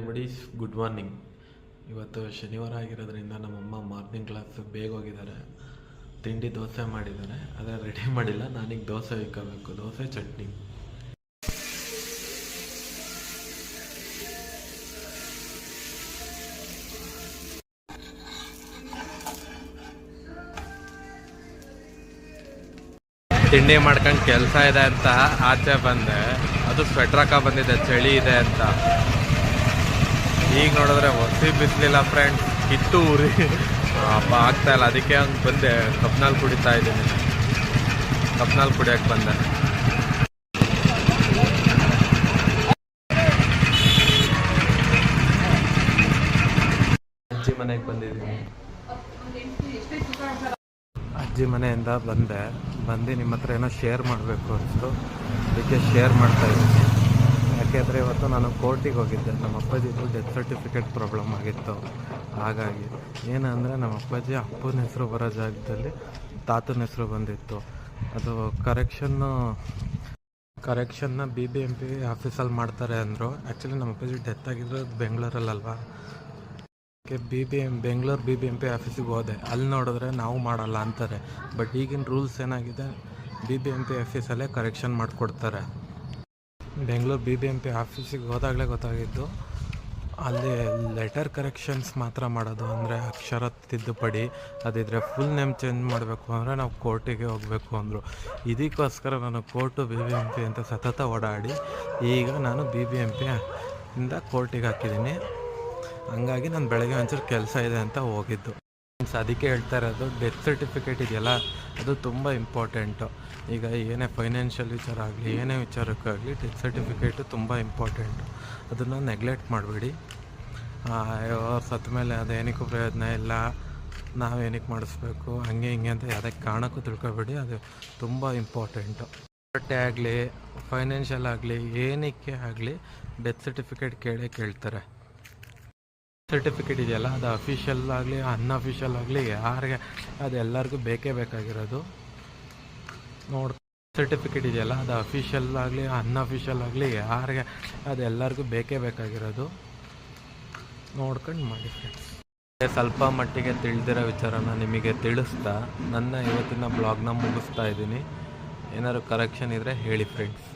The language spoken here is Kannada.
Everybody's good morning. ಇವತ್ತು ಶನಿವಾರ ಆಗಿರೋದ್ರಿಂದ ನಮ್ಮಮ್ಮ ಮಾರ್ನಿಂಗ್ ಕ್ಲಾಸ್ ಬೇಗ ಹೋಗಿದ್ದಾರೆ. ತಿಂಡಿ ದೋಸೆ ಮಾಡಿದ್ದಾರೆ, ಆದರೆ ರೆಡಿ ಮಾಡಿಲ್ಲ. ನಾನೀಗ ದೋಸೆ ಇಕ್ಕೋಬೇಕು, ದೋಸೆ ಚಟ್ನಿ. ತಿಂಡಿ ಮಾಡ್ಕೊಂಡು ಕೆಲಸ ಇದೆ ಅಂತ ಆಚೆ ಬಂದೆ. ಅದು ಸ್ವೆಟ್ರ್ ಹಾಕ ಬಂದಿದೆ, ಚಳಿ ಇದೆ ಅಂತ. ಈಗ ನೋಡಿದ್ರೆ ಹೊಸಿ ಬಿಸಿಲಿಲ್ಲ ಫ್ರೆಂಡ್ಸ್, ಕಿತ್ತು ಊರಿ ಹಬ್ಬ ಆಗ್ತಾ ಇಲ್ಲ. ಅದಕ್ಕೆ ಹಂಗೆ ಬಂದೆ. ಕಪ್ನಲ್ಲಿ ಕುಡಿತಾ ಇದ್ದೀನಿ, ಕಪ್ನಲ್ಲಿ ಕುಡಿಯೋಕೆ ಬಂದೆ. ಅಜ್ಜಿ ಮನೆಗೆ ಬಂದಿದ್ದೀನಿ. ಅಜ್ಜಿ ಮನೆಯಿಂದ ಬಂದು ನಿಮ್ಮ ಹತ್ರ ಏನೋ ಶೇರ್ ಮಾಡಬೇಕು ಅನಿಸ್ತು, ಅದಕ್ಕೆ ಶೇರ್ ಮಾಡ್ತಾಯಿದ್ದೀನಿ. ಯಾಕೆಂದರೆ ಇವತ್ತು ನಾನು ಕೋರ್ಟಿಗೆ ಹೋಗಿದ್ದೆ. ನಮ್ಮ ಅಪ್ಪಾಜಿದು ಡೆತ್ ಸರ್ಟಿಫಿಕೇಟ್ ಪ್ರಾಬ್ಲಮ್ ಆಗಿತ್ತು. ಹಾಗಾಗಿ ಏನಂದರೆ ನಮ್ಮ ಅಪ್ಪಾಜಿ ಅಪ್ಪನ ಹೆಸರು ಬರೋ ಜಾಗದಲ್ಲಿ ತಾತನ ಹೆಸರು ಬಂದಿತ್ತು. ಅದು ಕರೆಕ್ಷನ್ನ BBMP ಆಫೀಸಲ್ಲಿ ಮಾಡ್ತಾರೆ ಅಂದರು. ಆ್ಯಕ್ಚುಲಿ ನಮ್ಮ ಅಪ್ಪಾಜಿ ಡೆತ್ ಆಗಿರೋದು ಬೆಂಗಳೂರಲ್ಲಲ್ವಾ, ಬೆಂಗಳೂರು BBMP ಆಫೀಸಿಗೆ ಹೋದೆ. ಅಲ್ಲಿ ನೋಡಿದ್ರೆ ನಾವು ಮಾಡಲ್ಲ ಅಂತಾರೆ. ಬಟ್ ಈಗಿನ ರೂಲ್ಸ್ ಏನಾಗಿದೆ, BBMP ಆಫೀಸಲ್ಲೇ ಕರೆಕ್ಷನ್ ಮಾಡಿಕೊಡ್ತಾರೆ. ಬೆಂಗಳೂರು BBMP ಆಫೀಸಿಗೆ ಹೋದಾಗಲೇ ಗೊತ್ತಾಗಿದ್ದು, ಅಲ್ಲಿ ಲೆಟರ್ ಕರೆಕ್ಷನ್ಸ್ ಮಾತ್ರ ಮಾಡೋದು. ಅಂದರೆ ಅಕ್ಷರ ತಿದ್ದುಪಡಿ, ಅದಿದ್ರೆ ಫುಲ್ ನೇಮ್ ಚೇಂಜ್ ಮಾಡಬೇಕು ಅಂದರೆ ನಾವು ಕೋರ್ಟಿಗೆ ಹೋಗಬೇಕು ಅಂದರು. ಇದಕ್ಕೋಸ್ಕರ ನಾನು ಕೋರ್ಟು BBMP ಅಂತ ಸತತ ಓಡಾಡಿ ಈಗ ನಾನು BBMP ಇಂದ ಕೋರ್ಟಿಗೆ ಹಾಕಿದ್ದೀನಿ. ಹಂಗಾಗಿ ನಾನು ಬೆಳಗ್ಗೆ ಒಂಚೂರು ಕೆಲಸ ಇದೆ ಅಂತ ಹೋಗಿದ್ದು. ಅದಕ್ಕೆ ಹೇಳ್ತಾ ಇರೋದು, ಡೆತ್ ಸರ್ಟಿಫಿಕೇಟ್ ಇದೆಯಲ್ಲ, ಅದು ತುಂಬ ಇಂಪಾರ್ಟೆಂಟು. ಈಗ ಏನೇ ಫೈನಾನ್ಷಿಯಲ್ ವಿಚಾರ ಆಗಲಿ, ಏನೇ ವಿಚಾರಕ್ಕಾಗಲಿ ಡೆತ್ ಸರ್ಟಿಫಿಕೇಟು ತುಂಬ ಇಂಪಾರ್ಟೆಂಟು. ಅದನ್ನು ನೆಗ್ಲೆಕ್ಟ್ ಮಾಡಬೇಡಿ. ಅವ್ರು ಸತ್ತ ಮೇಲೆ ಅದೇನಕ್ಕೂ ಪ್ರಯೋಜನ ಇಲ್ಲ, ನಾವೇನಕ್ಕೆ ಮಾಡಿಸ್ಬೇಕು, ಹಂಗೆ ಹಿಂಗೆ ಅಂತ ಯಾವುದೇ ಕಾರಣಕ್ಕೂ ತಿಳ್ಕೊಬೇಡಿ. ಅದು ತುಂಬ ಇಂಪಾರ್ಟೆಂಟು. ಬಟ್ಟೆ ಆಗಲಿ, ಫೈನಾನ್ಷಿಯಲ್ ಆಗಲಿ, ಏನಕ್ಕೆ ಆಗಲಿ ಡೆತ್ ಸರ್ಟಿಫಿಕೇಟ್ ಕೇಳ್ತಾರೆ. ಸರ್ಟಿಫಿಕೇಟ್ ಇದೆಯಲ್ಲ, ಅದು ಅಫಿಷಿಯಲ್ ಆಗಲಿ ಅನ್ಅಫಿಷಿಯಲ್ ಆಗಲಿ ಯಾರಿಗೆ ಅದೆಲ್ಲರಿಗೂ ಬೇಕೇ ಬೇಕಾಗಿರೋದು. ಸರ್ಟಿಫಿಕೇಟ್ ಇದೆಯಲ್ಲ, ಅದು ಅಫಿಷಿಯಲ್ ಆಗಲಿ ಅನ್ಅಫಿಷಿಯಲ್ ಆಗಲಿ ಯಾರಿಗೆ ಅದೆಲ್ಲರಿಗೂ ಬೇಕೇ ಬೇಕಾಗಿರೋದು. ನೋಡ್ಕೊಂಡು ಮಾಡಿ ಫ್ರೆಂಡ್ಸ್. ಸ್ವಲ್ಪ ಮಟ್ಟಿಗೆ ತಿಳಿದಿರೋ ವಿಚಾರನ ನಿಮಗೆ ತಿಳಿಸ್ತಾ ನನ್ನ ಇವತ್ತಿನ ಬ್ಲಾಗ್ನ ಮುಗಿಸ್ತಾ ಇದ್ದೀನಿ. ಏನಾದ್ರು ಕರೆಕ್ಷನ್ ಇದ್ದರೆ ಹೇಳಿ ಫ್ರೆಂಡ್ಸ್.